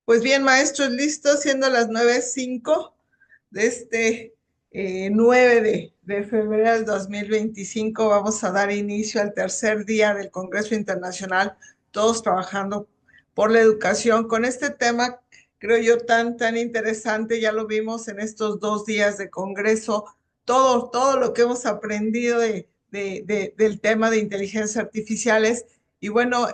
Pues bien, maestros, listos, siendo las 9:05 de 9 de febrero del 2025, vamos a dar inicio al tercer día del Congreso Internacional, todos trabajando por la educación, con este tema, creo yo, tan interesante. Ya lo vimos en estos 2 días de Congreso, todo lo que hemos aprendido del tema de inteligencias artificiales. Y bueno,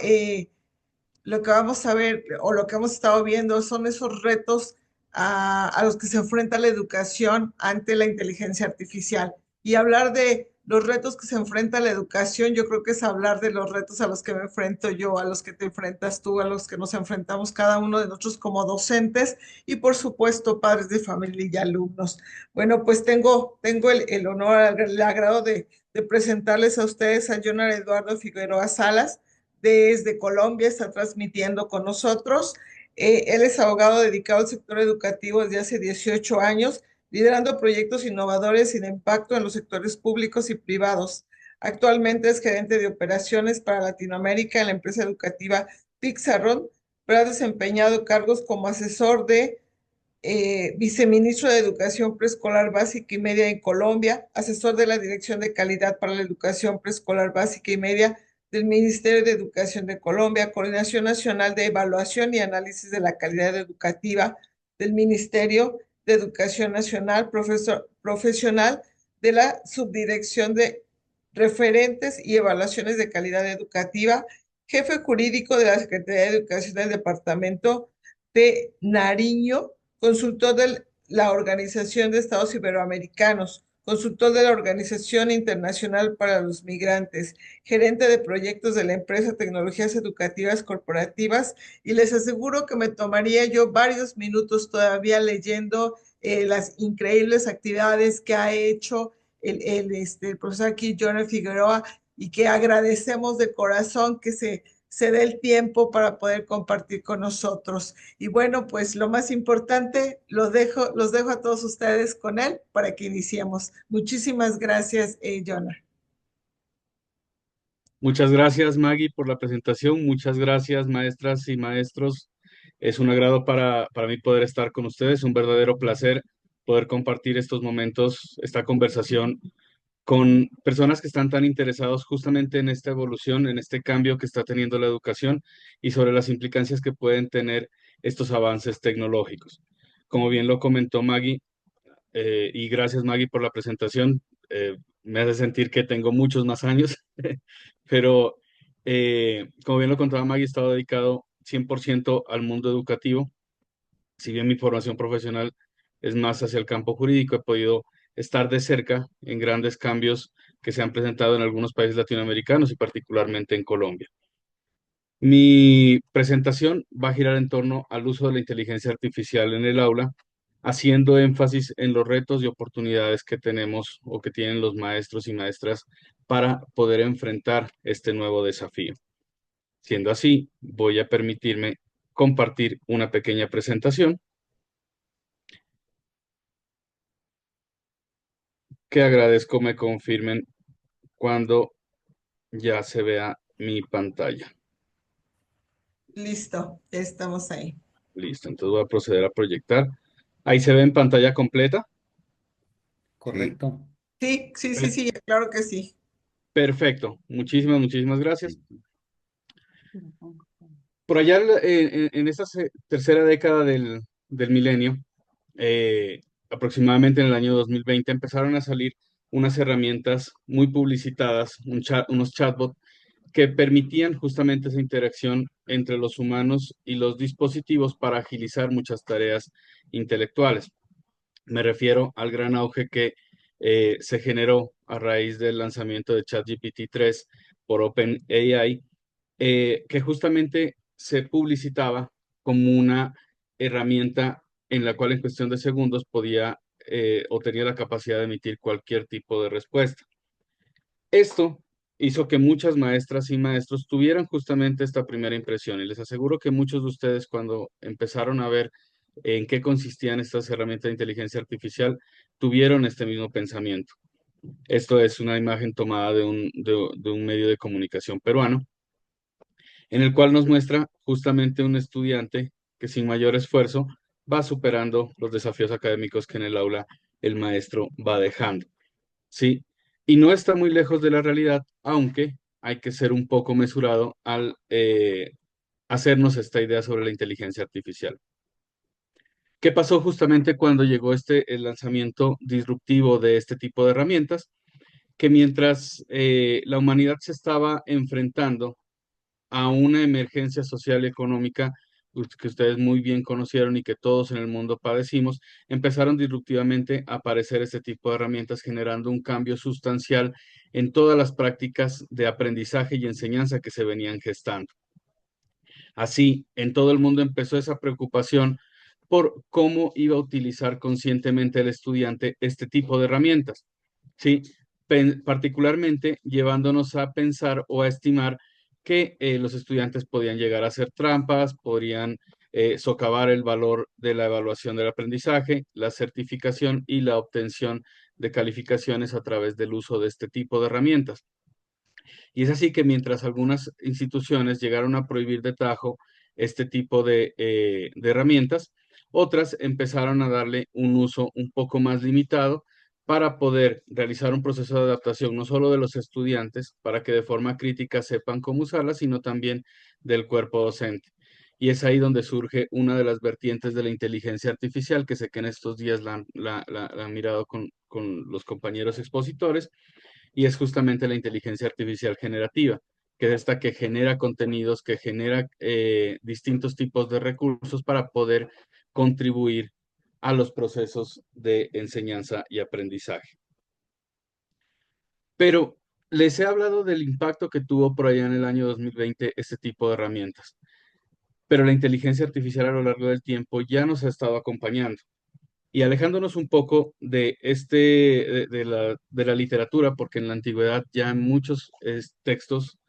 lo que vamos a ver o lo que hemos estado viendo son esos retos a los que se enfrenta la educación ante la inteligencia artificial. Y hablar de los retos que se enfrenta la educación, yo creo que es hablar de los retos a los que me enfrento yo, a los que te enfrentas tú, a los que nos enfrentamos cada uno de nosotros como docentes y por supuesto padres de familia y alumnos. Bueno, pues tengo el honor, el agrado de presentarles a ustedes a Jonar Eduardo Figueroa Salas desde Colombia, está transmitiendo con nosotros. Él es abogado dedicado al sector educativo desde hace 18 años, liderando proyectos innovadores y de impacto en los sectores públicos y privados. Actualmente es gerente de operaciones para Latinoamérica en la empresa educativa Pixarron, pero ha desempeñado cargos como asesor de viceministro de Educación Preescolar Básica y Media en Colombia, asesor de la Dirección de Calidad para la Educación Preescolar Básica y Media del Ministerio de Educación de Colombia, Coordinación Nacional de Evaluación y Análisis de la Calidad Educativa del Ministerio de Educación Nacional, profesional de la Subdirección de Referentes y Evaluaciones de Calidad Educativa, jefe jurídico de la Secretaría de Educación del Departamento de Nariño, consultor de la Organización de Estados Iberoamericanos, consultor de la Organización Internacional para los Migrantes, gerente de proyectos de la empresa Tecnologías Educativas Corporativas, y les aseguro que me tomaría yo varios minutos todavía leyendo las increíbles actividades que ha hecho el profesor aquí, Johnny Figueroa, y que agradecemos de corazón que se dé el tiempo para poder compartir con nosotros. Y bueno, pues lo más importante, los dejo a todos ustedes con él para que iniciemos. Muchísimas gracias, Jonah. Muchas gracias, Maggie, por la presentación. Muchas gracias, maestras y maestros. Es un agrado para mí poder estar con ustedes, un verdadero placer poder compartir estos momentos, esta conversación con personas que están tan interesados justamente en esta evolución, en este cambio que está teniendo la educación y sobre las implicancias que pueden tener estos avances tecnológicos. Como bien lo comentó Maggie, y gracias Maggie por la presentación. Me hace sentir que tengo muchos más años, pero como bien lo contaba Maggie, he estado dedicado 100% al mundo educativo. Si bien mi formación profesional es más hacia el campo jurídico, he podido estar de cerca en grandes cambios que se han presentado en algunos países latinoamericanos y particularmente en Colombia. Mi presentación va a girar en torno al uso de la inteligencia artificial en el aula, haciendo énfasis en los retos y oportunidades que tenemos o que tienen los maestros y maestras para poder enfrentar este nuevo desafío. Siendo así, voy a permitirme compartir una pequeña presentación que agradezco me confirmen cuando ya se vea mi pantalla. Listo, estamos ahí. Listo, entonces voy a proceder a proyectar. Ahí se ve en pantalla completa. Sí, Correcto. Sí, claro que sí. Perfecto, muchísimas gracias. Por allá en esta tercera década del milenio, aproximadamente en el año 2020, empezaron a salir unas herramientas muy publicitadas, unos chatbots que permitían justamente esa interacción entre los humanos y los dispositivos para agilizar muchas tareas intelectuales. Me refiero al gran auge que se generó a raíz del lanzamiento de ChatGPT 3 por OpenAI, que justamente se publicitaba como una herramienta en la cual en cuestión de segundos podía o tenía la capacidad de emitir cualquier tipo de respuesta. Esto hizo que muchas maestras y maestros tuvieran justamente esta primera impresión y les aseguro que muchos de ustedes cuando empezaron a ver en qué consistían estas herramientas de inteligencia artificial tuvieron este mismo pensamiento. Esto es una imagen tomada de un medio de comunicación peruano en el cual nos muestra justamente un estudiante que sin mayor esfuerzo va superando los desafíos académicos que en el aula el maestro va dejando. ¿Sí? Y no está muy lejos de la realidad, aunque hay que ser un poco mesurado al hacernos esta idea sobre la inteligencia artificial. ¿Qué pasó justamente cuando llegó el lanzamiento disruptivo de este tipo de herramientas? Que mientras la humanidad se estaba enfrentando a una emergencia social y económica que ustedes muy bien conocieron y que todos en el mundo padecimos, empezaron disruptivamente a aparecer este tipo de herramientas generando un cambio sustancial en todas las prácticas de aprendizaje y enseñanza que se venían gestando. Así, en todo el mundo empezó esa preocupación por cómo iba a utilizar conscientemente el estudiante este tipo de herramientas. ¿Sí? Particularmente llevándonos a pensar o a estimar que los estudiantes podían llegar a hacer trampas, podrían socavar el valor de la evaluación del aprendizaje, la certificación y la obtención de calificaciones a través del uso de este tipo de herramientas. Y es así que mientras algunas instituciones llegaron a prohibir de tajo este tipo de herramientas, otras empezaron a darle un uso un poco más limitado para poder realizar un proceso de adaptación no solo de los estudiantes, para que de forma crítica sepan cómo usarla, sino también del cuerpo docente. Y es ahí donde surge una de las vertientes de la inteligencia artificial, que sé que en estos días la han mirado con los compañeros expositores, y es justamente la inteligencia artificial generativa, que es esta que genera contenidos, que genera distintos tipos de recursos para poder contribuir a los procesos de enseñanza y aprendizaje. Pero les he hablado del impacto que tuvo por allá en el año 2020 este tipo de herramientas, pero la inteligencia artificial a lo largo del tiempo ya nos ha estado acompañando. Y alejándonos un poco de la literatura, porque en la antigüedad ya en muchos textos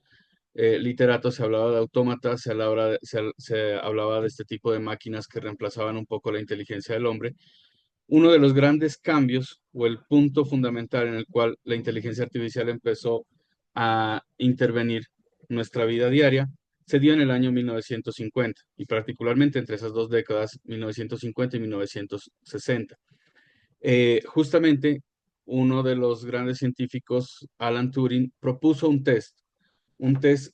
literatos se hablaba de autómatas, se hablaba de este tipo de máquinas que reemplazaban un poco la inteligencia del hombre. Uno de los grandes cambios o el punto fundamental en el cual la inteligencia artificial empezó a intervenir en nuestra vida diaria se dio en el año 1950 y particularmente entre esas dos décadas, 1950 y 1960. Justamente uno de los grandes científicos, Alan Turing, propuso un test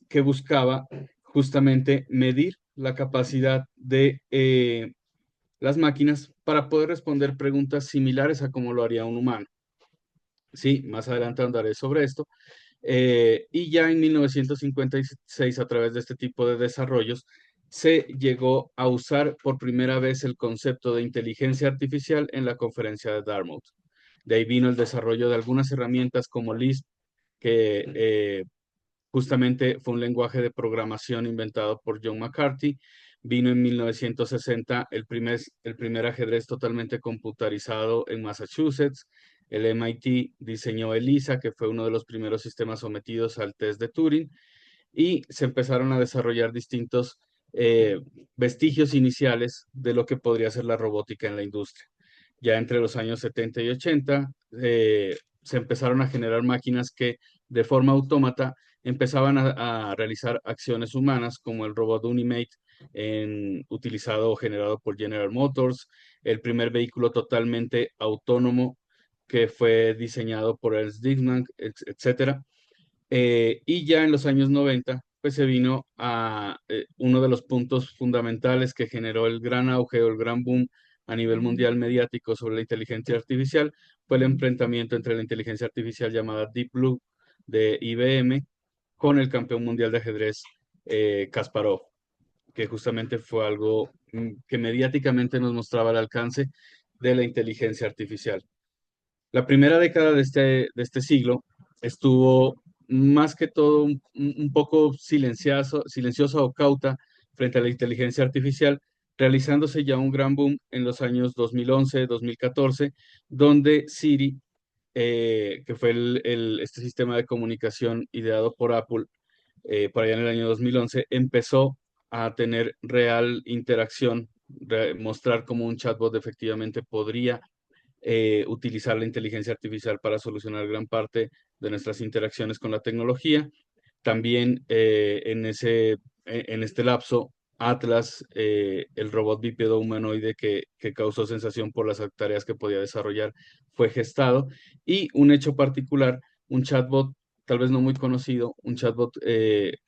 que buscaba justamente medir la capacidad de las máquinas para poder responder preguntas similares a como lo haría un humano. Sí, más adelante andaré sobre esto. Y ya en 1956, a través de este tipo de desarrollos, se llegó a usar por primera vez el concepto de inteligencia artificial en la conferencia de Dartmouth. De ahí vino el desarrollo de algunas herramientas como Lisp, que justamente fue un lenguaje de programación inventado por John McCarthy. Vino en 1960 el primer ajedrez totalmente computarizado en Massachusetts. El MIT diseñó ELIZA, que fue uno de los primeros sistemas sometidos al test de Turing, y se empezaron a desarrollar distintos eh, vestigios iniciales de lo que podría ser la robótica en la industria. Ya entre los años 70 y 80 se empezaron a generar máquinas que de forma autómata empezaban a realizar acciones humanas, como el robot Unimate utilizado o generado por General Motors, el primer vehículo totalmente autónomo que fue diseñado por Ernst Dickmann, etcétera. Y ya en los años 90, pues se vino a uno de los puntos fundamentales que generó el gran auge o el gran boom a nivel mundial mediático sobre la inteligencia artificial, fue el enfrentamiento entre la inteligencia artificial llamada Deep Blue de IBM con el campeón mundial de ajedrez Kasparov, que justamente fue algo que mediáticamente nos mostraba el alcance de la inteligencia artificial. La primera década de este siglo estuvo más que todo un poco silenciosa o cauta frente a la inteligencia artificial, realizándose ya un gran boom en los años 2011, 2014, donde Siri, que fue este sistema de comunicación ideado por Apple por allá en el año 2011, empezó a tener real interacción, mostrar cómo un chatbot efectivamente podría utilizar la inteligencia artificial para solucionar gran parte de nuestras interacciones con la tecnología. También en este lapso, Atlas, el robot bípedo humanoide que causó sensación por las tareas que podía desarrollar, fue gestado. Y un hecho particular, un chatbot tal vez no muy conocido, un chatbot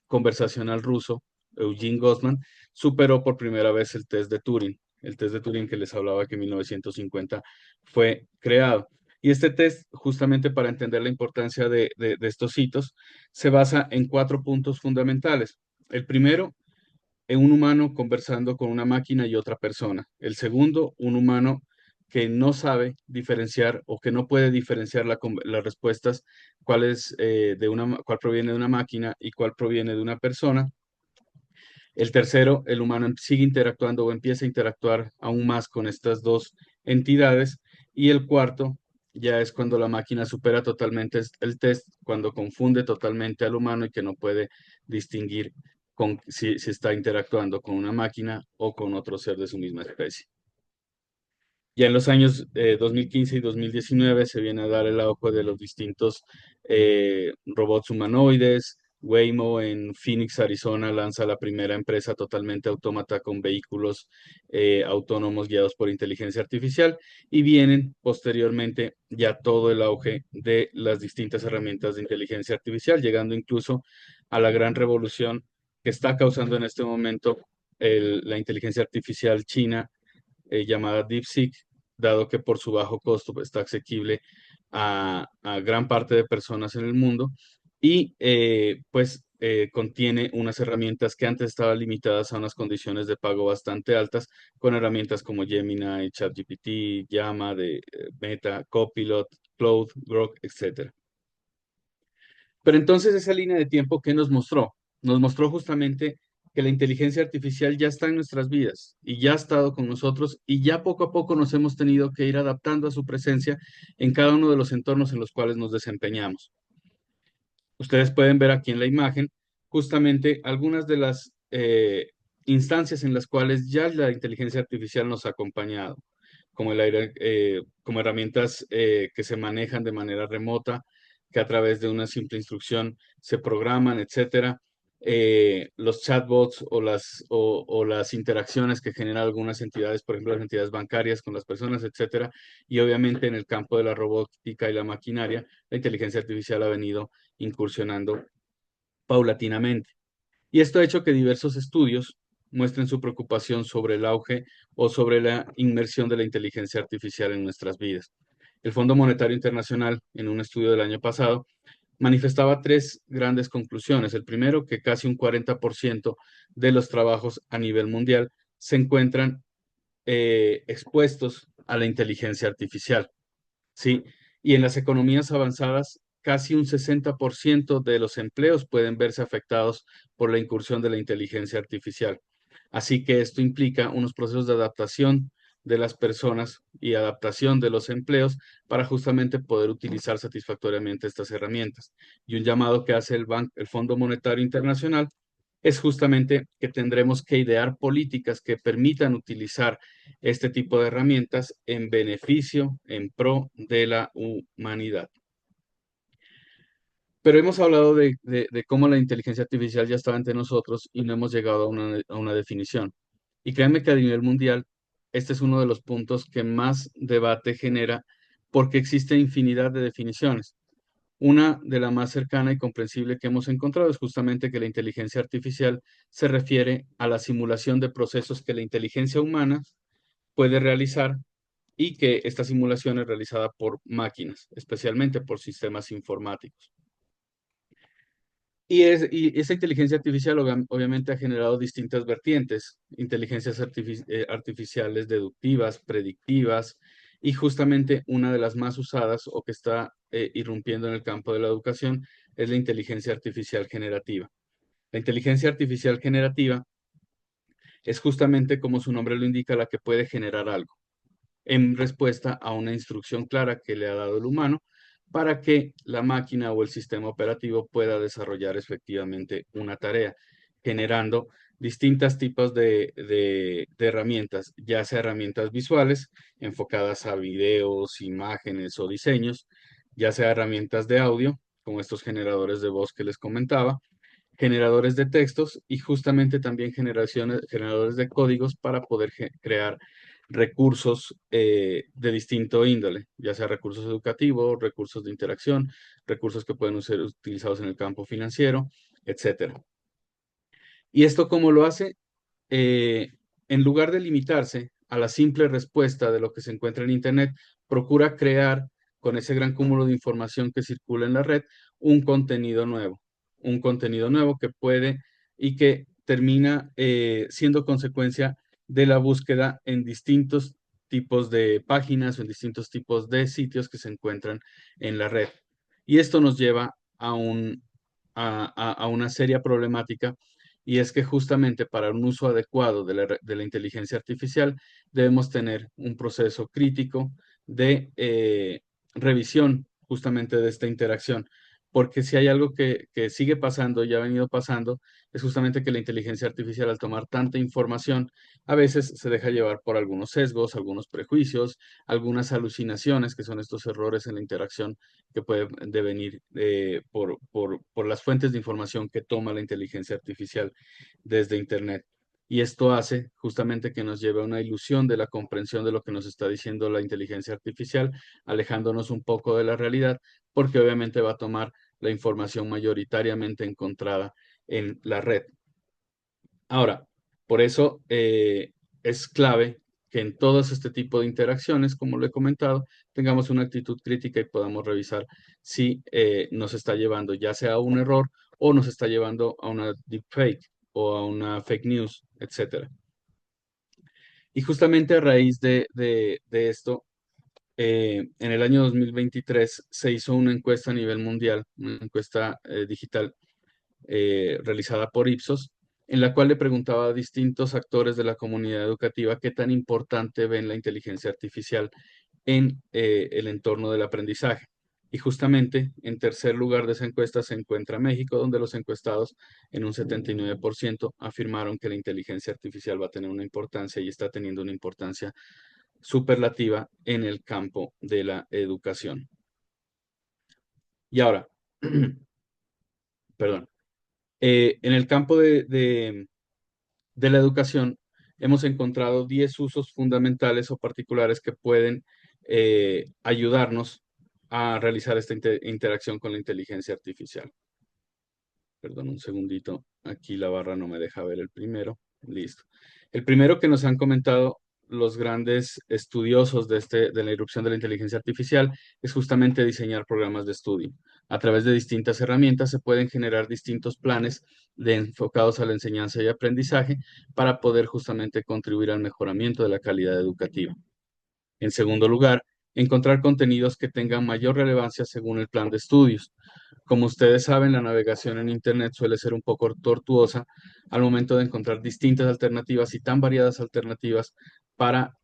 conversacional ruso, Eugene Goffman, superó por primera vez el test de Turing. El test de Turing que les hablaba que en 1950 fue creado. Y este test, justamente para entender la importancia de estos hitos, se basa en cuatro puntos fundamentales. El primero, en un humano conversando con una máquina y otra persona. El segundo, un humano que no sabe diferenciar o que no puede diferenciar las respuestas, cuál proviene de una máquina y cuál proviene de una persona. El tercero, el humano sigue interactuando o empieza a interactuar aún más con estas dos entidades. Y el cuarto, ya es cuando la máquina supera totalmente el test, cuando confunde totalmente al humano y que no puede distinguir si está interactuando con una máquina o con otro ser de su misma especie. Ya en los años 2015 y 2019 se viene a dar el auge de los distintos robots humanoides. Waymo en Phoenix, Arizona, lanza la primera empresa totalmente autómata con vehículos autónomos guiados por inteligencia artificial, y vienen posteriormente ya todo el auge de las distintas herramientas de inteligencia artificial, llegando incluso a la gran revolución que está causando en este momento la inteligencia artificial china, llamada DeepSeek, dado que por su bajo costo pues, está asequible a gran parte de personas en el mundo, y contiene unas herramientas que antes estaban limitadas a unas condiciones de pago bastante altas, con herramientas como Gemini, ChatGPT, Llama de Meta, Copilot, Cloud, Grok, etc. Pero entonces esa línea de tiempo, ¿qué nos mostró? Nos mostró justamente que la inteligencia artificial ya está en nuestras vidas y ya ha estado con nosotros, y ya poco a poco nos hemos tenido que ir adaptando a su presencia en cada uno de los entornos en los cuales nos desempeñamos. Ustedes pueden ver aquí en la imagen justamente algunas de las instancias en las cuales ya la inteligencia artificial nos ha acompañado, como herramientas que se manejan de manera remota, que a través de una simple instrucción se programan, etcétera. Los chatbots o las interacciones que generan algunas entidades, por ejemplo, las entidades bancarias con las personas, etcétera. Y obviamente en el campo de la robótica y la maquinaria, la inteligencia artificial ha venido incursionando paulatinamente. Y esto ha hecho que diversos estudios muestren su preocupación sobre el auge o sobre la inmersión de la inteligencia artificial en nuestras vidas. El Fondo Monetario Internacional, en un estudio del año pasado, manifestaba tres grandes conclusiones. El primero, que casi un 40% de los trabajos a nivel mundial se encuentran expuestos a la inteligencia artificial. ¿Sí? Y en las economías avanzadas, casi un 60% de los empleos pueden verse afectados por la incursión de la inteligencia artificial. Así que esto implica unos procesos de adaptación de las personas y adaptación de los empleos para justamente poder utilizar satisfactoriamente estas herramientas. Y un llamado que hace el Fondo Monetario Internacional es justamente que tendremos que idear políticas que permitan utilizar este tipo de herramientas en beneficio, en pro de la humanidad. Pero hemos hablado de cómo la inteligencia artificial ya estaba entre nosotros y no hemos llegado a una definición. Y créanme que a nivel mundial, este es uno de los puntos que más debate genera, porque existe infinidad de definiciones. Una de las más cercana y comprensible que hemos encontrado es justamente que la inteligencia artificial se refiere a la simulación de procesos que la inteligencia humana puede realizar, y que esta simulación es realizada por máquinas, especialmente por sistemas informáticos. Y esa inteligencia artificial obviamente ha generado distintas vertientes, inteligencias artificiales deductivas, predictivas, y justamente una de las más usadas o que está irrumpiendo en el campo de la educación es la inteligencia artificial generativa. La inteligencia artificial generativa es justamente, como su nombre lo indica, la que puede generar algo en respuesta a una instrucción clara que le ha dado el humano, para que la máquina o el sistema operativo pueda desarrollar efectivamente una tarea, generando distintos tipos de herramientas, ya sea herramientas visuales enfocadas a videos, imágenes o diseños, ya sea herramientas de audio, como estos generadores de voz que les comentaba, generadores de textos y justamente también generadores de códigos para poder crear recursos de distinto índole, ya sea recursos educativos, recursos de interacción, recursos que pueden ser utilizados en el campo financiero, etcétera. ¿Y esto cómo lo hace? eh, en lugar de limitarse a la simple respuesta de lo que se encuentra en Internet, procura crear, con ese gran cúmulo de información que circula en la red, un contenido nuevo que puede y que termina siendo consecuencia de la búsqueda en distintos tipos de páginas o en distintos tipos de sitios que se encuentran en la red. Y esto nos lleva a una seria problemática, y es que justamente para un uso adecuado de la inteligencia artificial debemos tener un proceso crítico de revisión justamente de esta interacción. Porque si hay algo que sigue pasando y ha venido pasando, es justamente que la inteligencia artificial, al tomar tanta información, a veces se deja llevar por algunos sesgos, algunos prejuicios, algunas alucinaciones, que son estos errores en la interacción que pueden devenir por las fuentes de información que toma la inteligencia artificial desde Internet. Y esto hace justamente que nos lleve a una ilusión de la comprensión de lo que nos está diciendo la inteligencia artificial, alejándonos un poco de la realidad, porque obviamente va a tomar la información mayoritariamente encontrada en la red. Ahora, por eso es clave que en todos este tipo de interacciones, como lo he comentado, tengamos una actitud crítica y podamos revisar si nos está llevando ya sea a un error o nos está llevando a una deepfake o a una fake news, etcétera. Y justamente a raíz de esto, en el año 2023 se hizo una encuesta a nivel mundial, una encuesta digital realizada por Ipsos, en la cual le preguntaba a distintos actores de la comunidad educativa qué tan importante ven la inteligencia artificial en el entorno del aprendizaje. Y justamente en tercer lugar de esa encuesta se encuentra México, donde los encuestados en un 79% afirmaron que la inteligencia artificial va a tener una importancia y está teniendo una importancia superlativa en el campo de la educación. Y ahora, perdón, en el campo de la educación, hemos encontrado 10 usos fundamentales o particulares que pueden ayudarnos a realizar esta interacción con la inteligencia artificial. Perdón, un segundito. Aquí la barra no me deja ver el primero. Listo. El primero que nos han comentado los grandes estudiosos de la irrupción de la inteligencia artificial es justamente diseñar programas de estudio. A través de distintas herramientas se pueden generar distintos planes enfocados a la enseñanza y aprendizaje para poder justamente contribuir al mejoramiento de la calidad educativa. En segundo lugar, encontrar contenidos que tengan mayor relevancia según el plan de estudios. Como ustedes saben, la navegación en Internet suele ser un poco tortuosa al momento de encontrar distintas alternativas y tan variadas alternativas para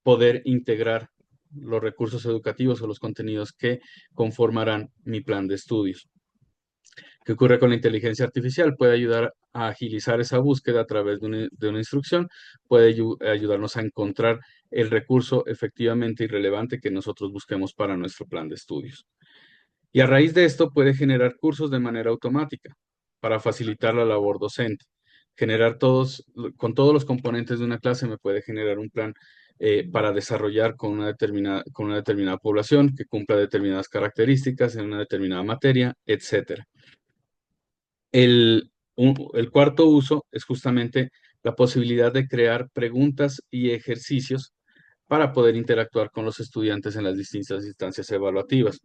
poder integrar los recursos educativos o los contenidos que conformarán mi plan de estudios. ¿Qué ocurre con la inteligencia artificial? Puede ayudar a agilizar esa búsqueda a través de una instrucción, puede ayudarnos a encontrar el recurso efectivamente irrelevante que nosotros busquemos para nuestro plan de estudios. Y a raíz de esto puede generar cursos de manera automática para facilitar la labor docente. Con todos los componentes de una clase me puede generar un plan para desarrollar con una determinada población que cumpla determinadas características en una determinada materia, etcétera. El cuarto uso es justamente la posibilidad de crear preguntas y ejercicios para poder interactuar con los estudiantes en las distintas instancias evaluativas.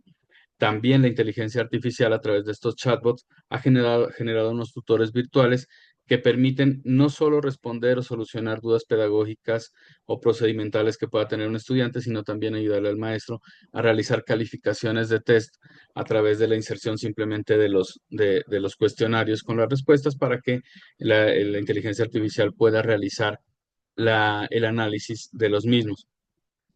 También la inteligencia artificial a través de estos chatbots ha generado unos tutores virtuales que permiten no solo responder o solucionar dudas pedagógicas o procedimentales que pueda tener un estudiante, sino también ayudarle al maestro a realizar calificaciones de test a través de la inserción simplemente de los cuestionarios con las respuestas para que la inteligencia artificial pueda realizar el análisis de los mismos.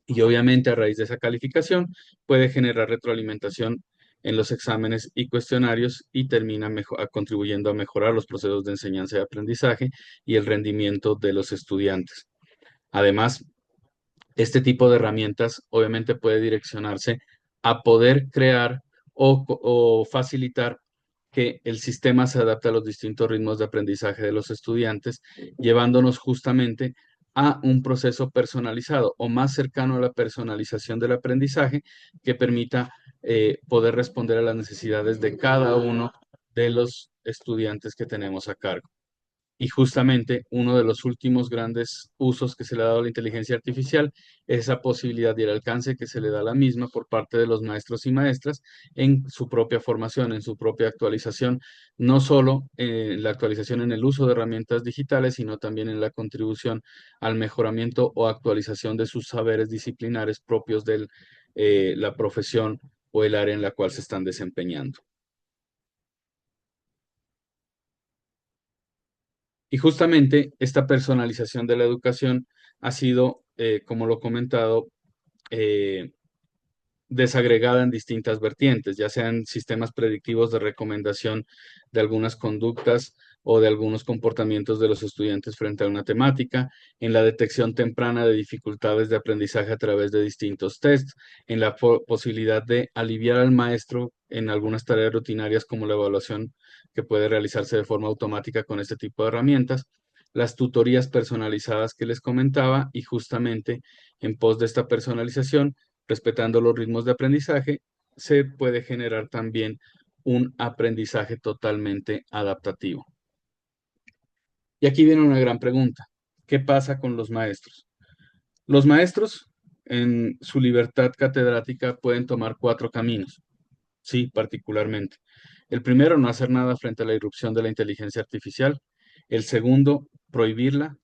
Y obviamente a raíz de esa calificación puede generar retroalimentación en los exámenes y cuestionarios y termina contribuyendo a mejorar los procesos de enseñanza y aprendizaje y el rendimiento de los estudiantes. Además, este tipo de herramientas obviamente puede direccionarse a poder crear o facilitar que el sistema se adapta a los distintos ritmos de aprendizaje de los estudiantes, llevándonos justamente a un proceso personalizado o más cercano a la personalización del aprendizaje que permita poder responder a las necesidades de cada uno de los estudiantes que tenemos a cargo. Y justamente uno de los últimos grandes usos que se le ha dado a la inteligencia artificial es esa posibilidad y el alcance que se le da a la misma por parte de los maestros y maestras en su propia formación, en su propia actualización, no solo la actualización en el uso de herramientas digitales, sino también en la contribución al mejoramiento o actualización de sus saberes disciplinares propios de la profesión o el área en la cual se están desempeñando. Y justamente esta personalización de la educación ha sido, como lo he comentado, eh, desagregada en distintas vertientes, ya sean sistemas predictivos de recomendación de algunas conductas o de algunos comportamientos de los estudiantes frente a una temática, en la detección temprana de dificultades de aprendizaje a través de distintos tests, en la posibilidad de aliviar al maestro en algunas tareas rutinarias como la evaluación que puede realizarse de forma automática con este tipo de herramientas, las tutorías personalizadas que les comentaba y justamente en pos de esta personalización respetando los ritmos de aprendizaje, se puede generar también un aprendizaje totalmente adaptativo. Y aquí viene una gran pregunta. ¿Qué pasa con los maestros? Los maestros, en su libertad catedrática, pueden tomar cuatro caminos, sí, particularmente. El primero, no hacer nada frente a la irrupción de la inteligencia artificial. El segundo, prohibirla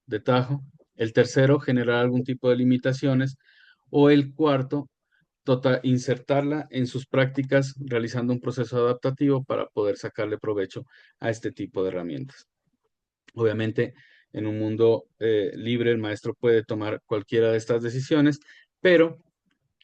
de tajo. El tercero, generar algún tipo de limitaciones. O el cuarto, insertarla en sus prácticas realizando un proceso adaptativo para poder sacarle provecho a este tipo de herramientas. Obviamente, en un mundo libre, el maestro puede tomar cualquiera de estas decisiones, pero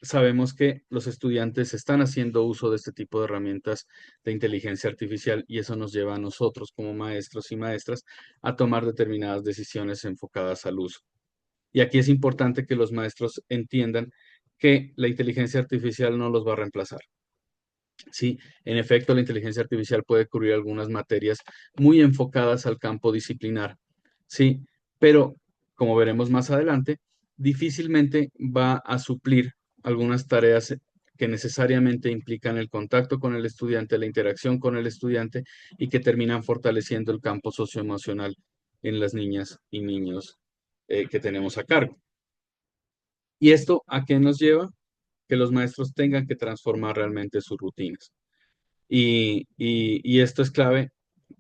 sabemos que los estudiantes están haciendo uso de este tipo de herramientas de inteligencia artificial y eso nos lleva a nosotros como maestros y maestras a tomar determinadas decisiones enfocadas al uso. Y aquí es importante que los maestros entiendan que la inteligencia artificial no los va a reemplazar. Sí, en efecto, la inteligencia artificial puede cubrir algunas materias muy enfocadas al campo disciplinar. Sí, pero como veremos más adelante, difícilmente va a suplir algunas tareas que necesariamente implican el contacto con el estudiante, la interacción con el estudiante y que terminan fortaleciendo el campo socioemocional en las niñas y niños que tenemos a cargo. ¿Y esto a qué nos lleva? Que los maestros tengan que transformar realmente sus rutinas. Y esto es clave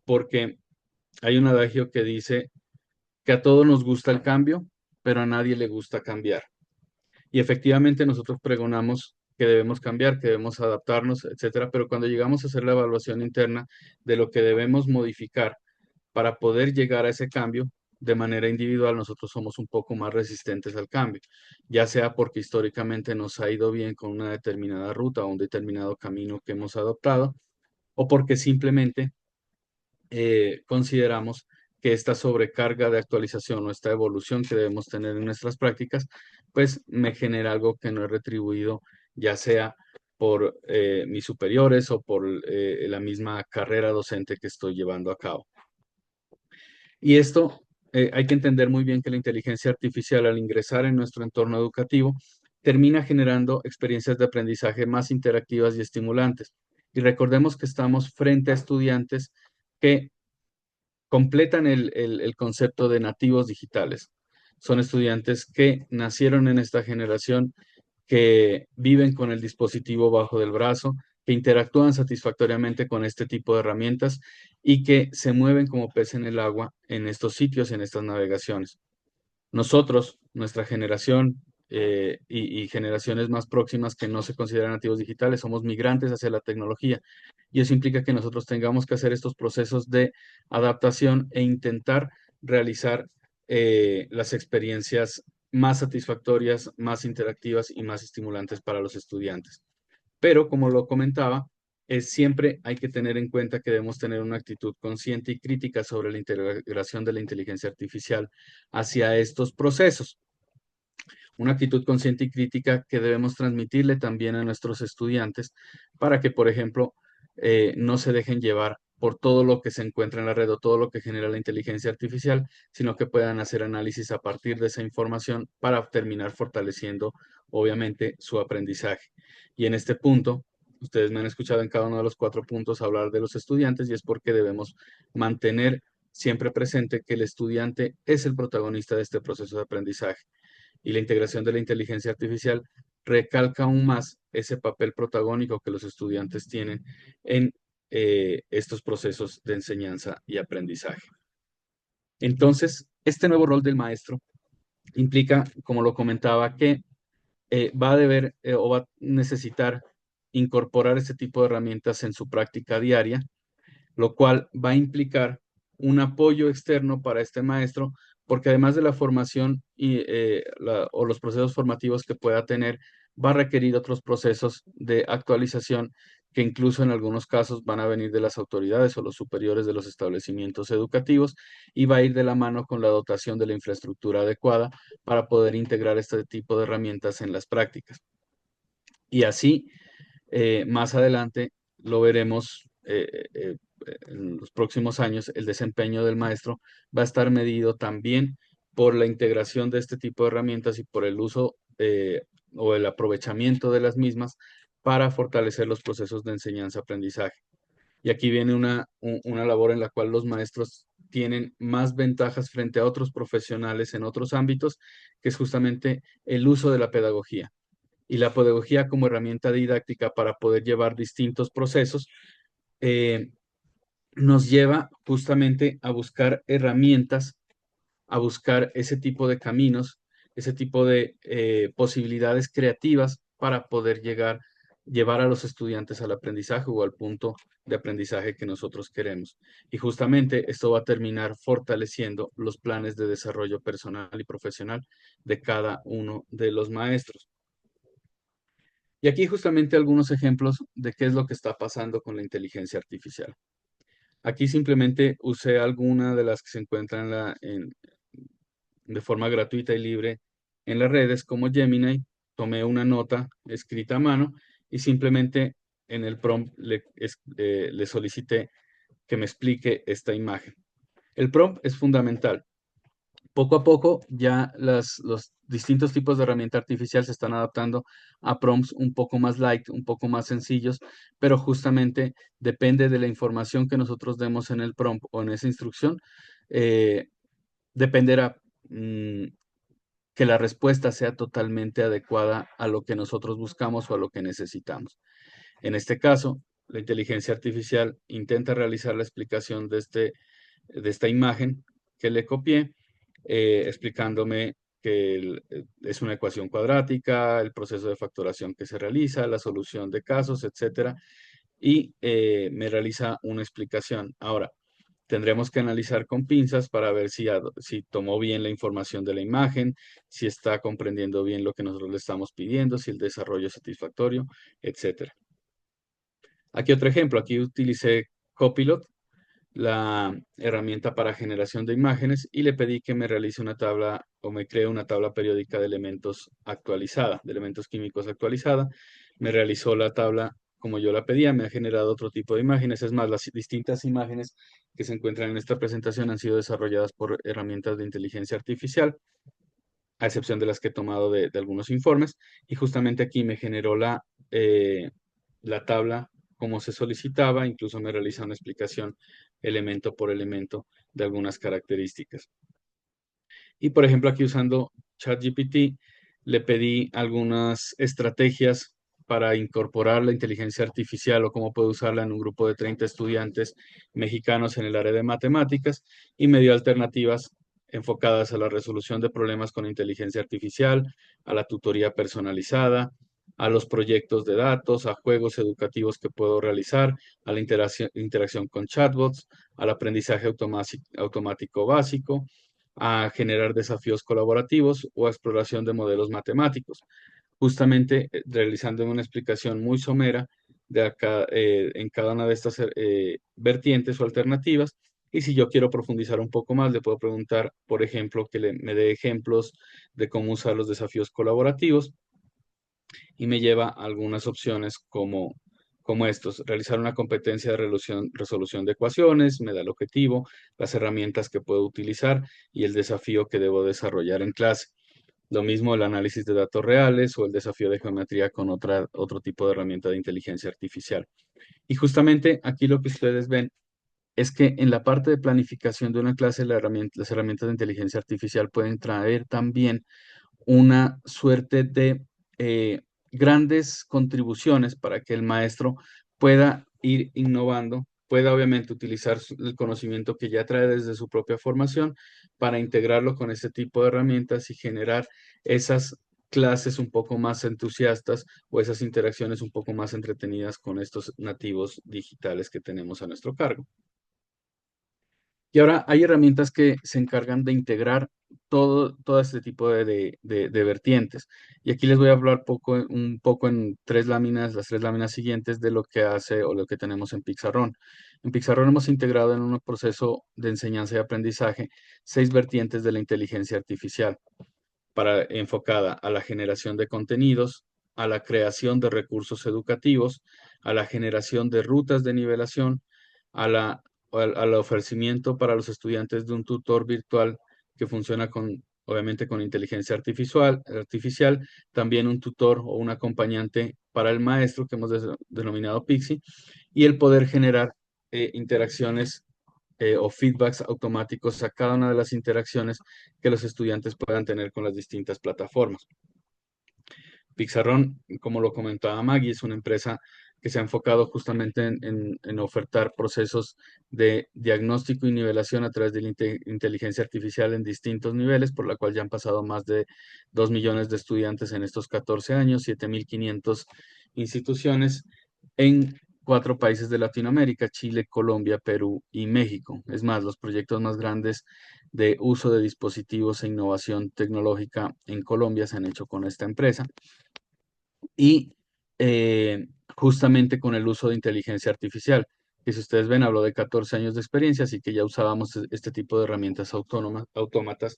porque hay un adagio que dice que a todos nos gusta el cambio, pero a nadie le gusta cambiar. Y efectivamente nosotros pregonamos que debemos cambiar, que debemos adaptarnos, etcétera, pero cuando llegamos a hacer la evaluación interna de lo que debemos modificar para poder llegar a ese cambio de manera individual, nosotros somos un poco más resistentes al cambio, ya sea porque históricamente nos ha ido bien con una determinada ruta o un determinado camino que hemos adoptado, o porque simplemente consideramos que esta sobrecarga de actualización o esta evolución que debemos tener en nuestras prácticas, pues me genera algo que no he retribuido, ya sea por mis superiores o por la misma carrera docente que estoy llevando a cabo. Y esto hay que entender muy bien que la inteligencia artificial al ingresar en nuestro entorno educativo termina generando experiencias de aprendizaje más interactivas y estimulantes. Y recordemos que estamos frente a estudiantes que completan el concepto de nativos digitales. Son estudiantes que nacieron en esta generación, que viven con el dispositivo bajo del brazo, que interactúan satisfactoriamente con este tipo de herramientas y que se mueven como pez en el agua en estos sitios, en estas navegaciones. Nosotros, nuestra generación y generaciones más próximas que no se consideran nativos digitales, somos migrantes hacia la tecnología y eso implica que nosotros tengamos que hacer estos procesos de adaptación e intentar realizar las experiencias más satisfactorias, más interactivas y más estimulantes para los estudiantes. Pero, como lo comentaba, siempre hay que tener en cuenta que debemos tener una actitud consciente y crítica sobre la integración de la inteligencia artificial hacia estos procesos. Una actitud consciente y crítica que debemos transmitirle también a nuestros estudiantes para que, por ejemplo, no se dejen llevar por todo lo que se encuentra en la red o todo lo que genera la inteligencia artificial, sino que puedan hacer análisis a partir de esa información para terminar fortaleciendo, obviamente, su aprendizaje. Y en este punto, ustedes me han escuchado en cada uno de los 4 puntos hablar de los estudiantes y es porque debemos mantener siempre presente que el estudiante es el protagonista de este proceso de aprendizaje y la integración de la inteligencia artificial recalca aún más ese papel protagónico que los estudiantes tienen en estos procesos de enseñanza y aprendizaje. Entonces, este nuevo rol del maestro implica, como lo comentaba, que va a deber o va a necesitar incorporar este tipo de herramientas en su práctica diaria, lo cual va a implicar un apoyo externo para este maestro, porque además de la formación o los procesos formativos que pueda tener, va a requerir otros procesos de actualización que incluso en algunos casos van a venir de las autoridades o los superiores de los establecimientos educativos y va a ir de la mano con la dotación de la infraestructura adecuada para poder integrar este tipo de herramientas en las prácticas. Y así, más adelante lo veremos en los próximos años, el desempeño del maestro va a estar medido también por la integración de este tipo de herramientas y por el uso o el aprovechamiento de las mismas para fortalecer los procesos de enseñanza-aprendizaje. Y aquí viene una labor en la cual los maestros tienen más ventajas frente a otros profesionales en otros ámbitos, que es justamente el uso de la pedagogía y la pedagogía como herramienta didáctica para poder llevar distintos procesos, eh, nos lleva justamente a buscar herramientas, a buscar ese tipo de caminos, ese tipo de posibilidades creativas para poder llevar a los estudiantes al aprendizaje o al punto de aprendizaje que nosotros queremos. Y justamente esto va a terminar fortaleciendo los planes de desarrollo personal y profesional de cada uno de los maestros. Y aquí justamente algunos ejemplos de qué es lo que está pasando con la inteligencia artificial. Aquí simplemente usé alguna de las que se encuentran de forma gratuita y libre en las redes como Gemini. Tomé una nota escrita a mano y simplemente en el prompt le solicité que me explique esta imagen. El prompt es fundamental. Poco a poco ya los distintos tipos de herramienta artificial se están adaptando a prompts un poco más light, un poco más sencillos, pero justamente depende de la información que nosotros demos en el prompt o en esa instrucción, eh, dependerá que la respuesta sea totalmente adecuada a lo que nosotros buscamos o a lo que necesitamos. En este caso, la inteligencia artificial intenta realizar la explicación de esta imagen que le copié, explicándome que es una ecuación cuadrática, el proceso de factoración que se realiza, la solución de casos, etcétera, y me realiza una explicación. Ahora, tendremos que analizar con pinzas para ver si tomó bien la información de la imagen, si está comprendiendo bien lo que nosotros le estamos pidiendo, si el desarrollo es satisfactorio, etcétera. Aquí otro ejemplo, aquí utilicé Copilot, la herramienta para generación de imágenes, y le pedí que me realice una tabla o me cree una tabla periódica de elementos actualizada, de elementos químicos actualizada. Me realizó la tabla como yo la pedía, me ha generado otro tipo de imágenes. Es más, las distintas imágenes que se encuentran en esta presentación han sido desarrolladas por herramientas de inteligencia artificial, a excepción de las que he tomado de algunos informes, y justamente aquí me generó la tabla como se solicitaba, incluso me realiza una explicación elemento por elemento de algunas características. Y por ejemplo, aquí usando ChatGPT, le pedí algunas estrategias para incorporar la inteligencia artificial o cómo puedo usarla en un grupo de 30 estudiantes mexicanos en el área de matemáticas y me dio alternativas enfocadas a la resolución de problemas con inteligencia artificial, a la tutoría personalizada, a los proyectos de datos, a juegos educativos que puedo realizar, a la interacción con chatbots, al aprendizaje automático básico, a generar desafíos colaborativos o a exploración de modelos matemáticos, justamente realizando una explicación muy somera en cada una de estas vertientes o alternativas. Y si yo quiero profundizar un poco más, le puedo preguntar, por ejemplo, que me dé ejemplos de cómo usar los desafíos colaborativos y me lleva a algunas opciones como como estos: realizar una competencia de resolución de ecuaciones, me da el objetivo, las herramientas que puedo utilizar y el desafío que debo desarrollar en clase. Lo mismo el análisis de datos reales o el desafío de geometría con otro tipo de herramienta de inteligencia artificial. Y justamente aquí lo que ustedes ven es que en la parte de planificación de una clase, las herramientas de inteligencia artificial pueden traer también una suerte de grandes contribuciones para que el maestro pueda ir innovando, pueda obviamente utilizar el conocimiento que ya trae desde su propia formación para integrarlo con este tipo de herramientas y generar esas clases un poco más entusiastas o esas interacciones un poco más entretenidas con estos nativos digitales que tenemos a nuestro cargo. Y ahora hay herramientas que se encargan de integrar todo este tipo de vertientes. Y aquí les voy a hablar un poco en tres láminas, las tres láminas siguientes de lo que hace o lo que tenemos en Pixarrón. En Pixarrón hemos integrado en un proceso de enseñanza y aprendizaje 6 vertientes de la inteligencia artificial enfocada a la generación de contenidos, a la creación de recursos educativos, a la generación de rutas de nivelación, a la, al ofrecimiento para los estudiantes de un tutor virtual que funciona obviamente con inteligencia artificial, también un tutor o un acompañante para el maestro que hemos denominado Pixie, y el poder generar interacciones o feedbacks automáticos a cada una de las interacciones que los estudiantes puedan tener con las distintas plataformas. Pixarrón, como lo comentaba Maggie, es una empresa que se ha enfocado justamente en ofertar procesos de diagnóstico y nivelación a través de la inteligencia artificial en distintos niveles, por la cual ya han pasado más de 2 millones de estudiantes en estos 14 años, 7.500 instituciones en 4 países de Latinoamérica: Chile, Colombia, Perú y México. Es más, los proyectos más grandes de uso de dispositivos e innovación tecnológica en Colombia se han hecho con esta empresa. Y justamente con el uso de inteligencia artificial, que si ustedes ven, hablo de 14 años de experiencia, así que ya usábamos este tipo de herramientas autómatas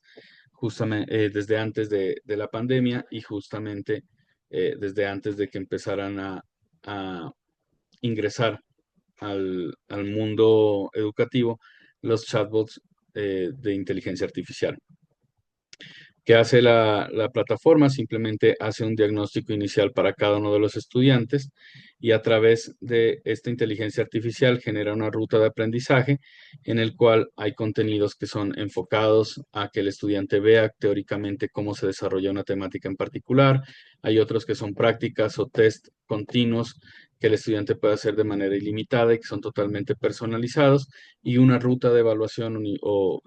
justamente desde antes de la pandemia y justamente desde antes de que empezaran a ingresar al mundo educativo los chatbots de inteligencia artificial. ¿Qué hace la plataforma? Simplemente hace un diagnóstico inicial para cada uno de los estudiantes y a través de esta inteligencia artificial genera una ruta de aprendizaje en el cual hay contenidos que son enfocados a que el estudiante vea teóricamente cómo se desarrolla una temática en particular. Hay otros que son prácticas o test continuos que el estudiante puede hacer de manera ilimitada y que son totalmente personalizados, y una ruta de evaluación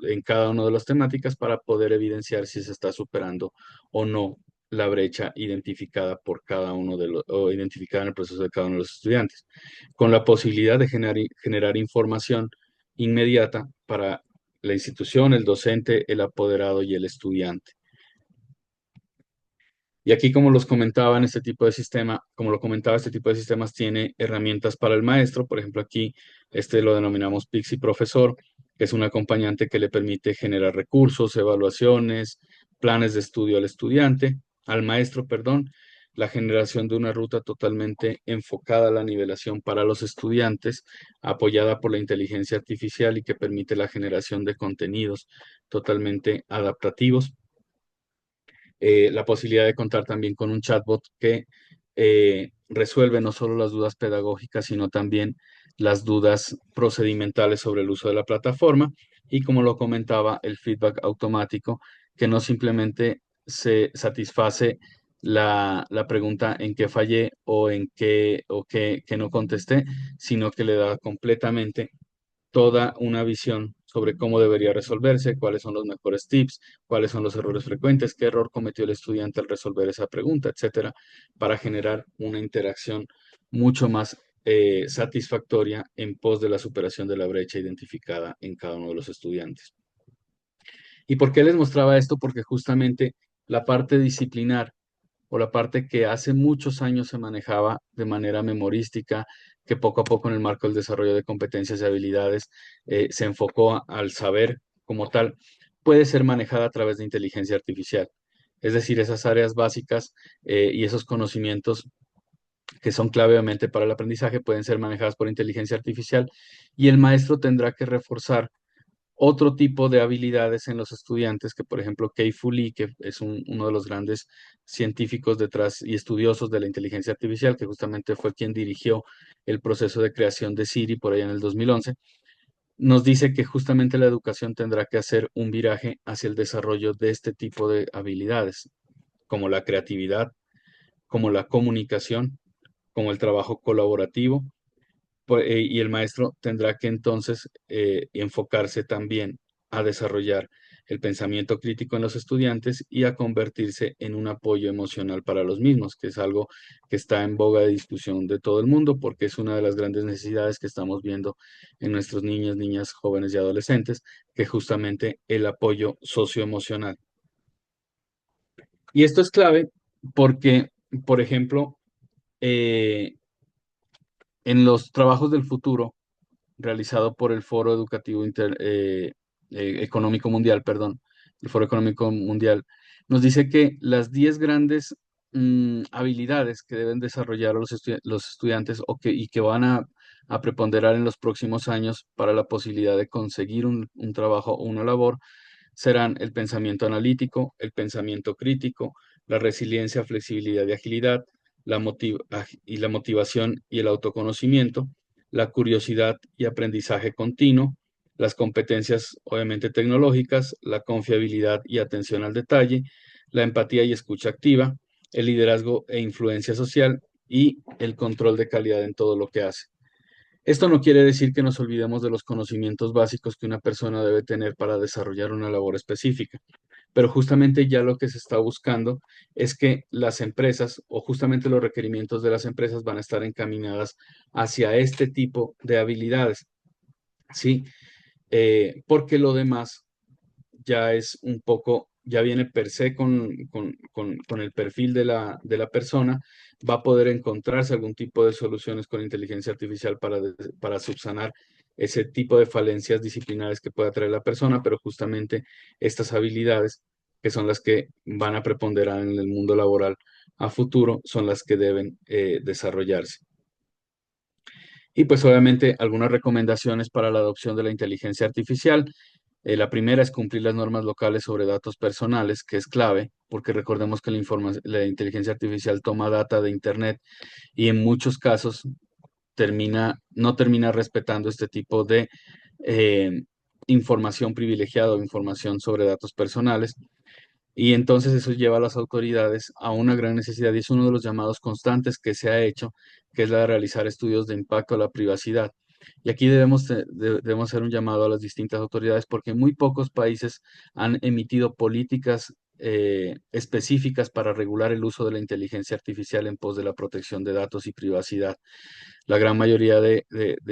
en cada una de las temáticas para poder evidenciar si se está superando o no la brecha identificada por cada uno o identificada en el proceso de cada uno de los estudiantes, con la posibilidad de generar información inmediata para la institución, el docente, el apoderado y el estudiante. Y aquí, como los comentaba, en este tipo de sistema, como lo comentaba, este tipo de sistemas tiene herramientas para el maestro. Por ejemplo, aquí lo denominamos Pixie Profesor, que es un acompañante que le permite generar recursos, evaluaciones, planes de estudio al maestro, perdón, la generación de una ruta totalmente enfocada a la nivelación para los estudiantes, apoyada por la inteligencia artificial y que permite la generación de contenidos totalmente adaptativos. La posibilidad de contar también con un chatbot que resuelve no solo las dudas pedagógicas, sino también las dudas procedimentales sobre el uso de la plataforma. Y como lo comentaba, el feedback automático, que no simplemente se satisface la pregunta en qué fallé o en qué que no contesté, sino que le da completamente toda una visión sobre cómo debería resolverse, cuáles son los mejores tips, cuáles son los errores frecuentes, qué error cometió el estudiante al resolver esa pregunta, etcétera, para generar una interacción mucho más satisfactoria en pos de la superación de la brecha identificada en cada uno de los estudiantes. ¿Y por qué les mostraba esto? Porque justamente la parte disciplinar o la parte que hace muchos años se manejaba de manera memorística, que poco a poco en el marco del desarrollo de competencias y habilidades se enfocó al saber como tal, puede ser manejada a través de inteligencia artificial. Es decir, esas áreas básicas y esos conocimientos que son clave obviamente para el aprendizaje, pueden ser manejadas por inteligencia artificial y el maestro tendrá que reforzar otro tipo de habilidades en los estudiantes, que por ejemplo Kei-Fu Lee, que es uno de los grandes científicos detrás y estudiosos de la inteligencia artificial, que justamente fue quien dirigió el proceso de creación de Siri por allá en el 2011, nos dice que justamente la educación tendrá que hacer un viraje hacia el desarrollo de este tipo de habilidades, como la creatividad, como la comunicación, como el trabajo colaborativo, y el maestro tendrá que entonces enfocarse también a desarrollar el pensamiento crítico en los estudiantes y a convertirse en un apoyo emocional para los mismos, que es algo que está en boga de discusión de todo el mundo, porque es una de las grandes necesidades que estamos viendo en nuestros niños, niñas, jóvenes y adolescentes, que justamente el apoyo socioemocional. Y esto es clave porque, por ejemplo, eh, en los trabajos del futuro, realizado por el Foro Educativo Económico Mundial, perdón, el Foro Económico Mundial, nos dice que las 10 grandes habilidades que deben desarrollar los estudiantes y que van a preponderar en los próximos años para la posibilidad de conseguir un trabajo o una labor serán el pensamiento analítico, el pensamiento crítico, la resiliencia, flexibilidad y agilidad, la motivación y el autoconocimiento, la curiosidad y aprendizaje continuo, las competencias obviamente tecnológicas, la confiabilidad y atención al detalle, la empatía y escucha activa, el liderazgo e influencia social y el control de calidad en todo lo que hace. Esto no quiere decir que nos olvidemos de los conocimientos básicos que una persona debe tener para desarrollar una labor específica, pero justamente ya lo que se está buscando es que las empresas o justamente los requerimientos de las empresas van a estar encaminadas hacia este tipo de habilidades, ¿sí? Porque lo demás ya es un poco, ya viene per se con el perfil de la persona, va a poder encontrarse algún tipo de soluciones con inteligencia artificial para subsanar ese tipo de falencias disciplinares que pueda traer la persona, pero justamente estas habilidades, que son las que van a preponderar en el mundo laboral a futuro, son las que deben desarrollarse. Y pues obviamente algunas recomendaciones para la adopción de la inteligencia artificial. La primera es cumplir las normas locales sobre datos personales, que es clave, porque recordemos que la inteligencia artificial toma data de Internet y en muchos casos no termina respetando este tipo de eh, información privilegiada o información sobre datos personales. Y entonces eso lleva a las autoridades a una gran necesidad y es uno de los llamados constantes que se ha hecho, que es la de realizar estudios de impacto a la privacidad. Y aquí debemos hacer un llamado a las distintas autoridades porque muy pocos países han emitido políticas específicas para regular el uso de la inteligencia artificial en pos de la protección de datos y privacidad. La gran mayoría de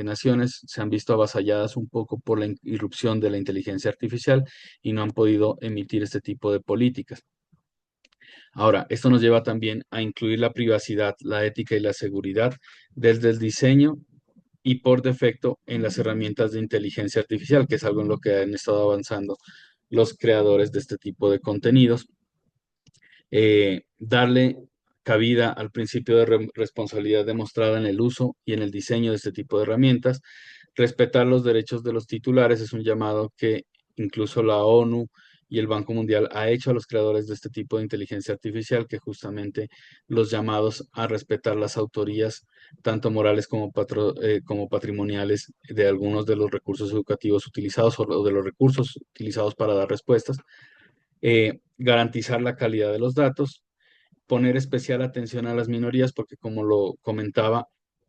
naciones se han visto avasalladas un poco por la irrupción de la inteligencia artificial y no han podido emitir este tipo de políticas. Ahora, esto nos lleva también a incluir la privacidad, la ética y la seguridad desde el diseño y por defecto en las herramientas de inteligencia artificial, que es algo en lo que han estado avanzando los creadores de este tipo de contenidos. Darle cabida al principio de responsabilidad demostrada en el uso y en el diseño de este tipo de herramientas. Respetar los derechos de los titulares es un llamado que incluso la ONU y el Banco Mundial ha hecho a los creadores de este tipo de inteligencia artificial, que justamente los llamados a respetar las autorías, tanto morales como patrimoniales, de algunos de los recursos educativos utilizados o de los recursos utilizados para dar respuestas. Garantizar la calidad de los datos, poner especial atención a las minorías, porque como lo comentaba,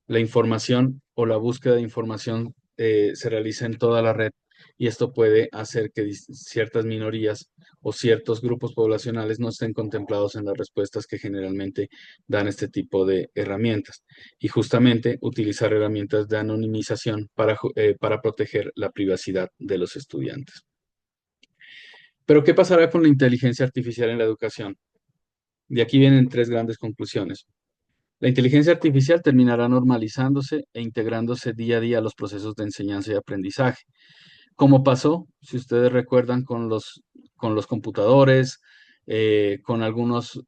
la información o la búsqueda de información se realiza en toda la red y esto puede hacer que ciertas minorías o ciertos grupos poblacionales no estén contemplados en las respuestas que generalmente dan este tipo de herramientas. Y justamente utilizar herramientas de anonimización para proteger la privacidad de los estudiantes. Pero ¿qué pasará con la inteligencia artificial en la educación? De aquí vienen tres grandes conclusiones. La inteligencia artificial terminará normalizándose e integrándose día a día a los procesos de enseñanza y aprendizaje, como pasó, si ustedes recuerdan, con los computadores, con algunos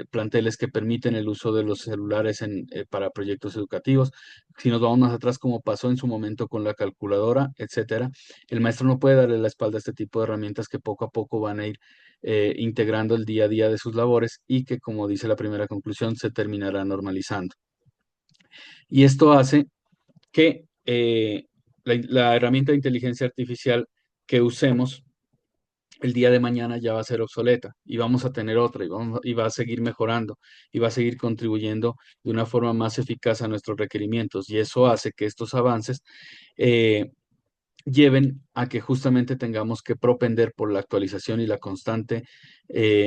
planteles que permiten el uso de los celulares para proyectos educativos. Si nos vamos más atrás, como pasó en su momento con la calculadora, etcétera, el maestro no puede darle la espalda a este tipo de herramientas que poco a poco van a ir integrando el día a día de sus labores y que, como dice la primera conclusión, se terminará normalizando. Y esto hace que la herramienta de inteligencia artificial que usemos el día de mañana ya va a ser obsoleta y vamos a tener otra y va a seguir mejorando y va a seguir contribuyendo de una forma más eficaz a nuestros requerimientos. Y eso hace que estos avances eh, lleven a que justamente tengamos que propender por la actualización y la constante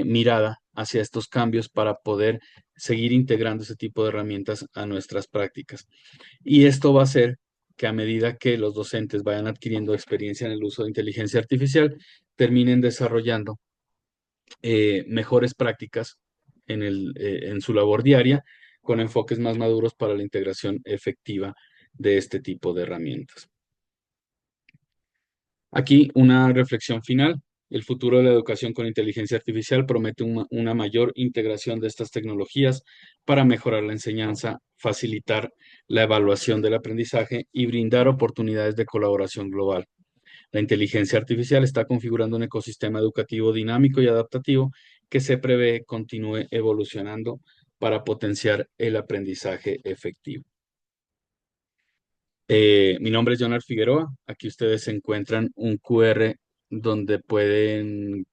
mirada hacia estos cambios para poder seguir integrando ese tipo de herramientas a nuestras prácticas. Y esto va a hacer que a medida que los docentes vayan adquiriendo experiencia en el uso de inteligencia artificial, terminen desarrollando mejores prácticas en su labor diaria, con enfoques más maduros para la integración efectiva de este tipo de herramientas. Aquí una reflexión final. El futuro de la educación con inteligencia artificial promete una mayor integración de estas tecnologías para mejorar la enseñanza, facilitar la evaluación del aprendizaje y brindar oportunidades de colaboración global. La inteligencia artificial está configurando un ecosistema educativo dinámico y adaptativo que se prevé continúe evolucionando para potenciar el aprendizaje efectivo. Mi nombre es Jonathan Figueroa. Aquí ustedes encuentran un QR donde pueden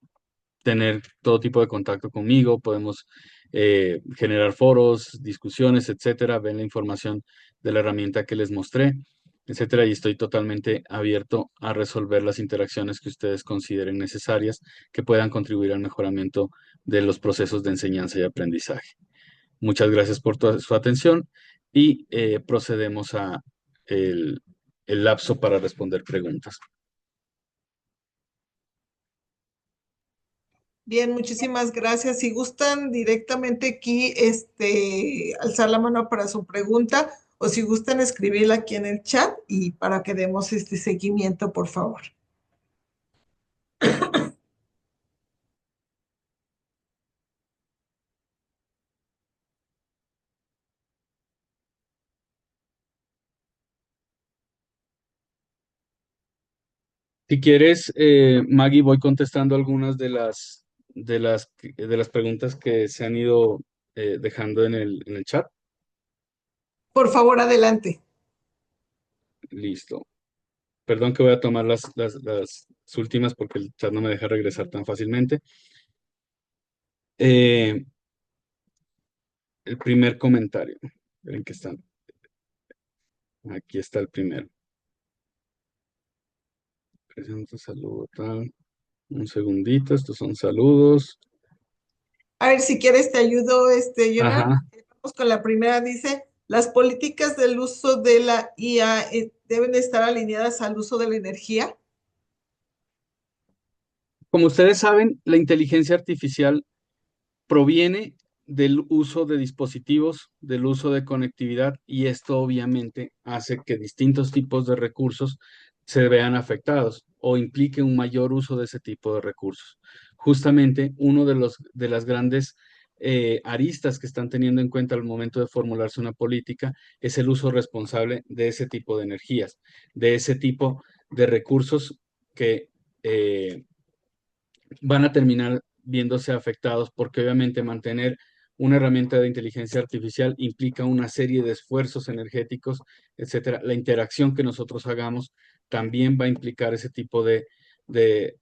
tener todo tipo de contacto conmigo. Podemos generar foros, discusiones, etcétera. Ven la información de la herramienta que les mostré, etcétera. Y estoy totalmente abierto a resolver las interacciones que ustedes consideren necesarias que puedan contribuir al mejoramiento de los procesos de enseñanza y aprendizaje. Muchas gracias por toda su atención y procedemos a el lapso para responder preguntas. Bien, muchísimas gracias. Si gustan directamente aquí, alzar la mano para su pregunta o si gustan escribirla aquí en el chat y para que demos este seguimiento, por favor. Si quieres, Maggie, voy contestando algunas de las preguntas que se han ido dejando en el chat. Por favor, adelante. Listo. Perdón que voy a tomar las últimas porque el chat no me deja regresar tan fácilmente. El primer comentario. Esperen que están. Aquí está el primero. Presente, saludo, tal. Un segundito, estos son saludos. A ver, si quieres te ayudo, Jonah. Ajá. Vamos con la primera, dice, las políticas del uso de la IA deben estar alineadas al uso de la energía. Como ustedes saben, la inteligencia artificial proviene del uso de dispositivos, del uso de conectividad, y esto obviamente hace que distintos tipos de recursos se vean afectados o implique un mayor uso de ese tipo de recursos. Justamente uno de las grandes aristas que están teniendo en cuenta al momento de formularse una política es el uso responsable de ese tipo de energías, de ese tipo de recursos que van a terminar viéndose afectados porque obviamente mantener una herramienta de inteligencia artificial implica una serie de esfuerzos energéticos, etcétera. La interacción que nosotros hagamos también va a implicar ese tipo de, de,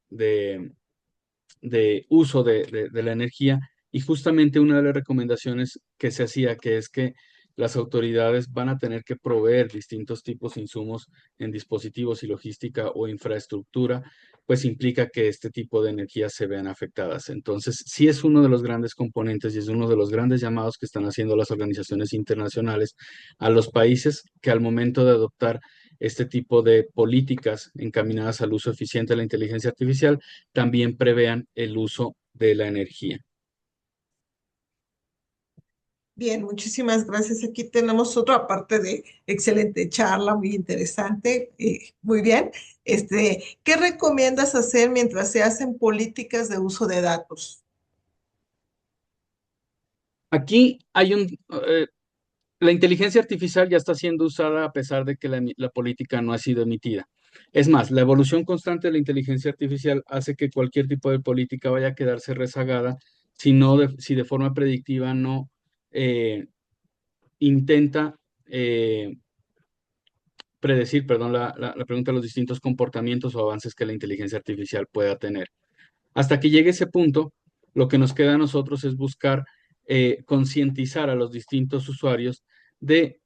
de uso de la energía. Y justamente una de las recomendaciones que se hacía, que es que las autoridades van a tener que proveer distintos tipos de insumos en dispositivos y logística o infraestructura, pues implica que este tipo de energías se vean afectadas. Entonces, sí es uno de los grandes componentes y es uno de los grandes llamados que están haciendo las organizaciones internacionales a los países que al momento de adoptar este tipo de políticas encaminadas al uso eficiente de la inteligencia artificial, también prevean el uso de la energía. Bien, muchísimas gracias. Aquí tenemos otro, aparte de excelente charla, muy interesante. Muy bien. ¿Qué recomiendas hacer mientras se hacen políticas de uso de datos? Aquí hay la inteligencia artificial ya está siendo usada a pesar de que la política no ha sido emitida. Es más, la evolución constante de la inteligencia artificial hace que cualquier tipo de política vaya a quedarse rezagada si de forma predictiva no eh, intenta predecir, perdón, la pregunta de los distintos comportamientos o avances que la inteligencia artificial pueda tener. Hasta que llegue ese punto, lo que nos queda a nosotros es buscar concientizar a los distintos usuarios de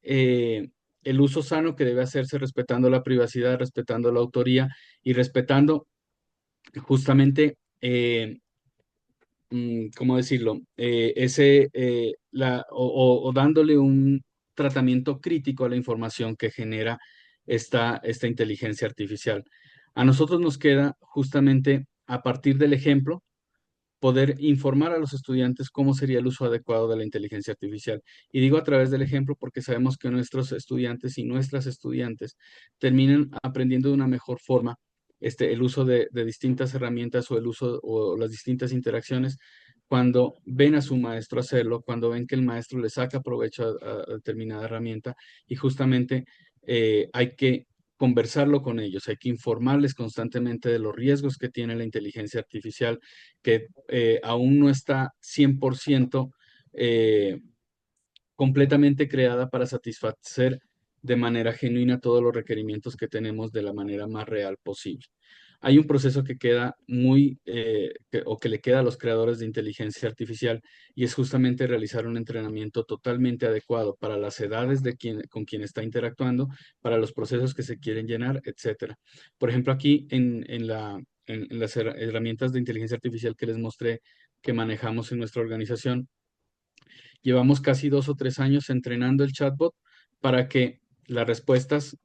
el uso sano que debe hacerse respetando la privacidad, respetando la autoría y respetando justamente, ¿cómo decirlo? O dándole un tratamiento crítico a la información que genera esta inteligencia artificial. A nosotros nos queda justamente a partir del ejemplo poder informar a los estudiantes cómo sería el uso adecuado de la inteligencia artificial. Y digo a través del ejemplo porque sabemos que nuestros estudiantes y nuestras estudiantes terminan aprendiendo de una mejor forma el uso de distintas herramientas o el uso o las distintas interacciones cuando ven a su maestro hacerlo, cuando ven que el maestro le saca provecho a determinada herramienta y justamente hay que conversarlo con ellos, hay que informarles constantemente de los riesgos que tiene la inteligencia artificial, que aún no está 100% eh, completamente creada para satisfacer de manera genuina todos los requerimientos que tenemos de la manera más real posible. Hay un proceso que queda o que le queda a los creadores de inteligencia artificial y es justamente realizar un entrenamiento totalmente adecuado para las edades con quien está interactuando, para los procesos que se quieren llenar, etcétera. Por ejemplo, aquí en las herramientas de inteligencia artificial que les mostré que manejamos en nuestra organización, llevamos casi 2 o 3 años entrenando el chatbot para que las respuestas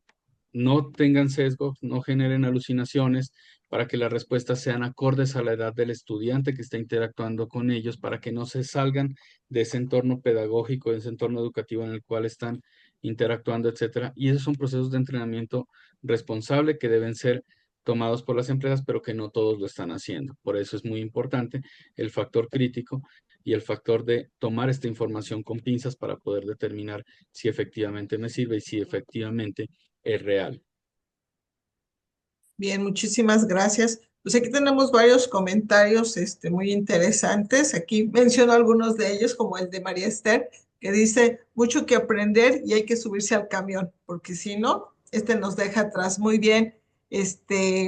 no tengan sesgos, no generen alucinaciones, para que las respuestas sean acordes a la edad del estudiante que está interactuando con ellos, para que no se salgan de ese entorno pedagógico, de ese entorno educativo en el cual están interactuando, etcétera. Y esos son procesos de entrenamiento responsable que deben ser tomados por las empresas, pero que no todos lo están haciendo. Por eso es muy importante el factor crítico y el factor de tomar esta información con pinzas para poder determinar si efectivamente me sirve y si efectivamente es real. Bien, muchísimas gracias. Pues aquí tenemos varios comentarios, muy interesantes. Aquí menciono algunos de ellos, como el de María Esther, que dice mucho que aprender y hay que subirse al camión, porque si no, nos deja atrás. Muy bien.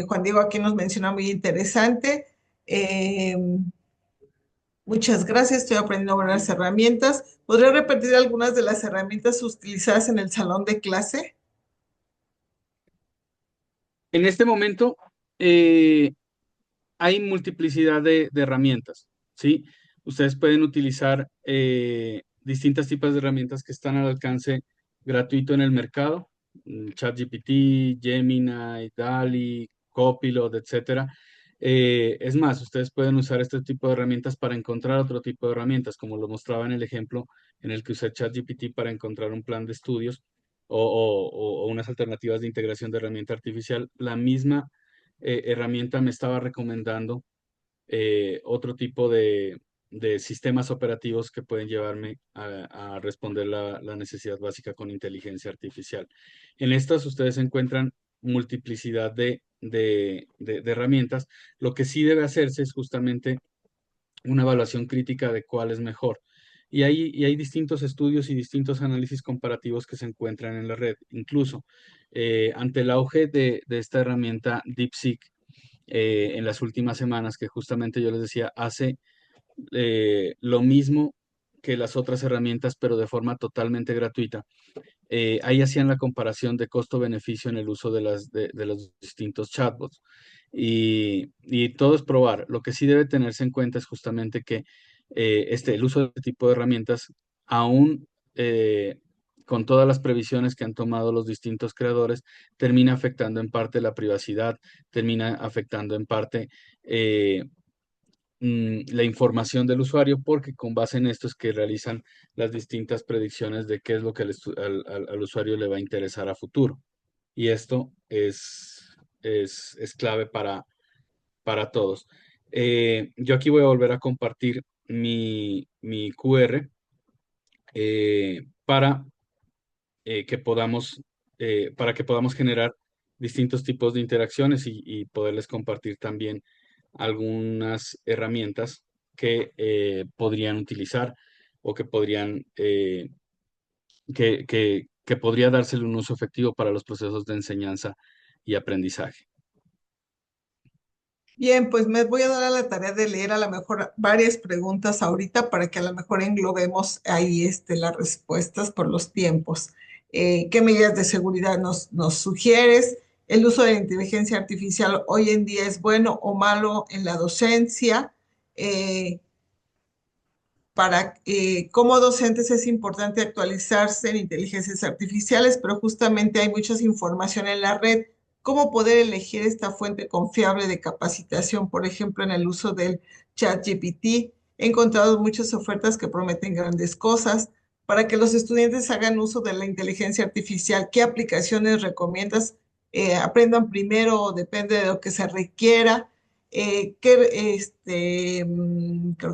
Juan Diego aquí nos menciona muy interesante. Eh, Muchas gracias. Estoy aprendiendo buenas herramientas. ¿Podría repetir algunas de las herramientas utilizadas en el salón de clase? En este momento eh, hay multiplicidad de herramientas, ¿sí? Ustedes pueden utilizar distintos tipos de herramientas que están al alcance gratuito en el mercado, ChatGPT, Gemini, DALL-E, Copilot, etcétera. Es más, ustedes pueden usar este tipo de herramientas para encontrar otro tipo de herramientas, como lo mostraba en el ejemplo en el que usé ChatGPT para encontrar un plan de estudios o unas alternativas de integración de herramienta artificial. La misma herramienta me estaba recomendando otro tipo de sistemas operativos que pueden llevarme a responder la necesidad básica con inteligencia artificial. En estas ustedes encuentran multiplicidad de herramientas. Lo que sí debe hacerse es justamente una evaluación crítica de cuál es mejor. Y hay distintos estudios y distintos análisis comparativos que se encuentran en la red. Incluso ante el auge de esta herramienta DeepSeek, en las últimas semanas, que justamente yo les decía, hace lo mismo que las otras herramientas, pero de forma totalmente gratuita. Ahí hacían la comparación de costo-beneficio en el uso de los distintos chatbots. Y todo es probar. Lo que sí debe tenerse en cuenta es justamente que el uso de este tipo de herramientas, aún con todas las previsiones que han tomado los distintos creadores, termina afectando en parte la privacidad, termina afectando en parte la información del usuario, porque con base en esto es que realizan las distintas predicciones de qué es lo que al usuario le va a interesar a futuro. Y esto es clave para todos. Yo aquí voy a volver a compartir mi QR para que podamos, para que podamos generar distintos tipos de interacciones y poderles compartir también algunas herramientas que podrían utilizar o que podrían, que podría dársele un uso efectivo para los procesos de enseñanza y aprendizaje. Bien, pues me voy a dar a la tarea de leer a lo mejor varias preguntas ahorita para que a lo mejor englobemos ahí las respuestas por los tiempos. ¿Qué medidas de seguridad nos sugieres? ¿El uso de la inteligencia artificial hoy en día es bueno o malo en la docencia? Eh, como docentes es importante actualizarse en inteligencias artificiales, pero justamente hay mucha información en la red. ¿Cómo poder elegir esta fuente confiable de capacitación? Por ejemplo, en el uso del ChatGPT, he encontrado muchas ofertas que prometen grandes cosas. Para que los estudiantes hagan uso de la inteligencia artificial, ¿qué aplicaciones recomiendas? ¿Aprendan primero o depende de lo que se requiera? Creo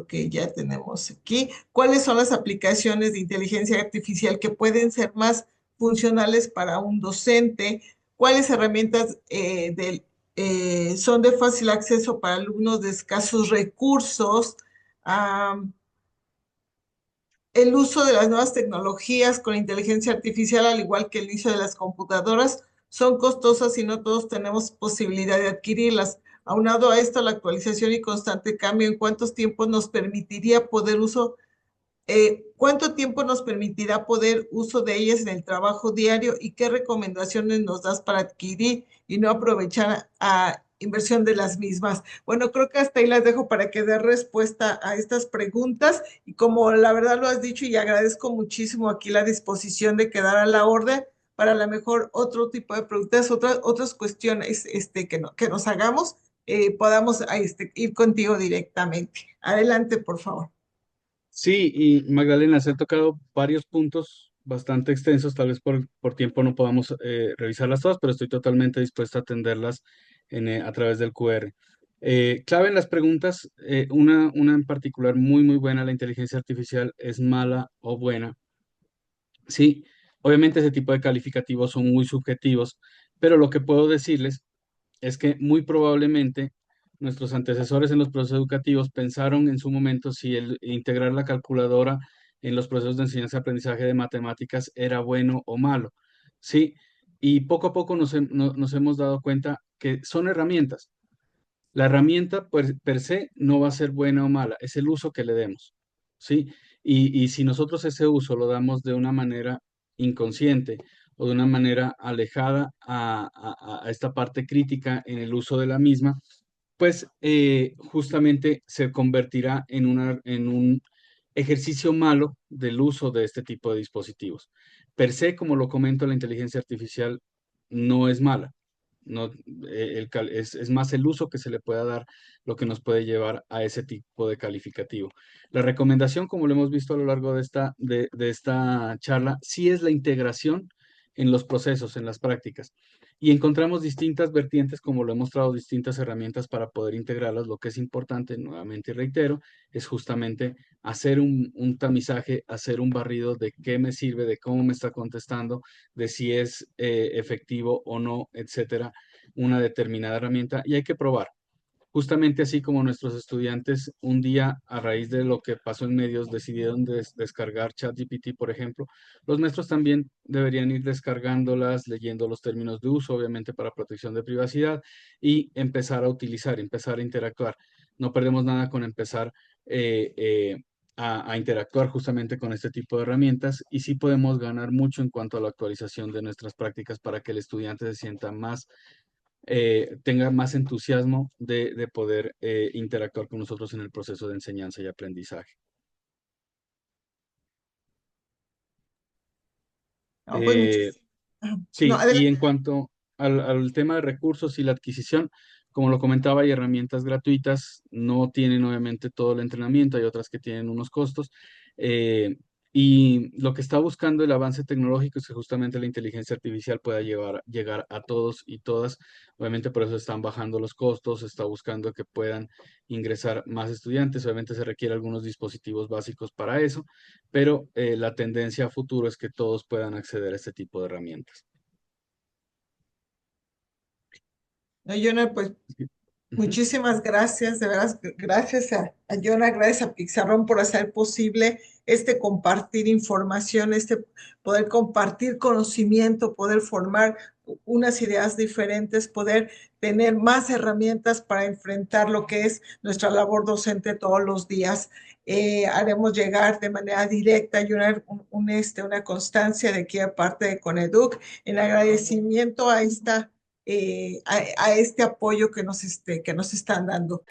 que ya tenemos aquí. ¿Cuáles son las aplicaciones de inteligencia artificial que pueden ser más funcionales para un docente? ¿Cuáles herramientas son de fácil acceso para alumnos de escasos recursos? Ah, el uso de las nuevas tecnologías con inteligencia artificial, al igual que el uso de las computadoras, son costosas y no todos tenemos posibilidad de adquirirlas. Aunado a esto, la actualización y constante cambio, ¿en cuántos tiempos nos permitiría poder uso ¿cuánto tiempo nos permitirá poder uso de ellas en el trabajo diario y qué recomendaciones nos das para adquirir y no aprovechar a inversión de las mismas? Bueno, creo que hasta ahí las dejo para que dé respuesta a estas preguntas y como la verdad lo has dicho y agradezco muchísimo aquí la disposición de quedar a la orden para a lo mejor otro tipo de preguntas, otras cuestiones que nos hagamos, podamos ir contigo directamente. Adelante, por favor. Sí, y Magdalena, se ha tocado varios puntos bastante extensos, tal vez por tiempo no podamos revisarlas todas, pero estoy totalmente dispuesto a atenderlas a través del QR. Clave en las preguntas, una en particular muy buena, ¿la inteligencia artificial es mala o buena? Sí, obviamente ese tipo de calificativos son muy subjetivos, pero lo que puedo decirles es que muy probablemente nuestros antecesores en los procesos educativos pensaron en su momento si el integrar la calculadora en los procesos de enseñanza-aprendizaje de matemáticas era bueno o malo. Sí, y poco a poco nos hemos dado cuenta que son herramientas. La herramienta per se no va a ser buena o mala, es el uso que le demos. ¿Sí? Y si nosotros ese uso lo damos de una manera inconsciente o de una manera alejada a esta parte crítica en el uso de la misma, pues justamente se convertirá en un ejercicio malo del uso de este tipo de dispositivos. Per se, como lo comento, la inteligencia artificial no es mala. No, es más el uso que se le pueda dar lo que nos puede llevar a ese tipo de calificativo. La recomendación, como lo hemos visto a lo largo de esta charla, sí es la integración en los procesos, en las prácticas. Y encontramos distintas vertientes, como lo he mostrado, distintas herramientas para poder integrarlas. Lo que es importante, nuevamente y reitero, es justamente hacer un tamizaje, hacer un barrido de qué me sirve, de cómo me está contestando, de si es efectivo o no, etcétera, una determinada herramienta. Y hay que probar. Justamente así como nuestros estudiantes un día, a raíz de lo que pasó en medios, decidieron descargar ChatGPT, por ejemplo, los maestros también deberían ir descargándolas, leyendo los términos de uso, obviamente para protección de privacidad, y empezar a utilizar, empezar a interactuar. No perdemos nada con empezar eh, eh, a interactuar justamente con este tipo de herramientas y sí podemos ganar mucho en cuanto a la actualización de nuestras prácticas para que el estudiante se sienta más tenga más entusiasmo de poder interactuar con nosotros en el proceso de enseñanza y aprendizaje. No, pues Eh, muchísimas. No, sí, y en adelante. cuanto al tema de recursos y la adquisición, como lo comentaba, hay herramientas gratuitas, no tienen obviamente todo el entrenamiento, hay otras que tienen unos costos. Y lo que está buscando el avance tecnológico es que justamente la inteligencia artificial pueda llegar a todos y todas. Obviamente por eso están bajando los costos, se está buscando que puedan ingresar más estudiantes. Obviamente se requieren algunos dispositivos básicos para eso, pero la tendencia a futuro es que todos puedan acceder a este tipo de herramientas. No, Jonah, pues Ujú. muchísimas gracias, de veras, gracias a Jonah, gracias a Pixarrón por hacer posible este compartir información, este poder compartir conocimiento, poder formar unas ideas diferentes, poder tener más herramientas para enfrentar lo que es nuestra labor docente todos los días. Haremos llegar de manera directa y una constancia de aquí aparte de Coneduc en agradecimiento a esta a este apoyo que nos están dando.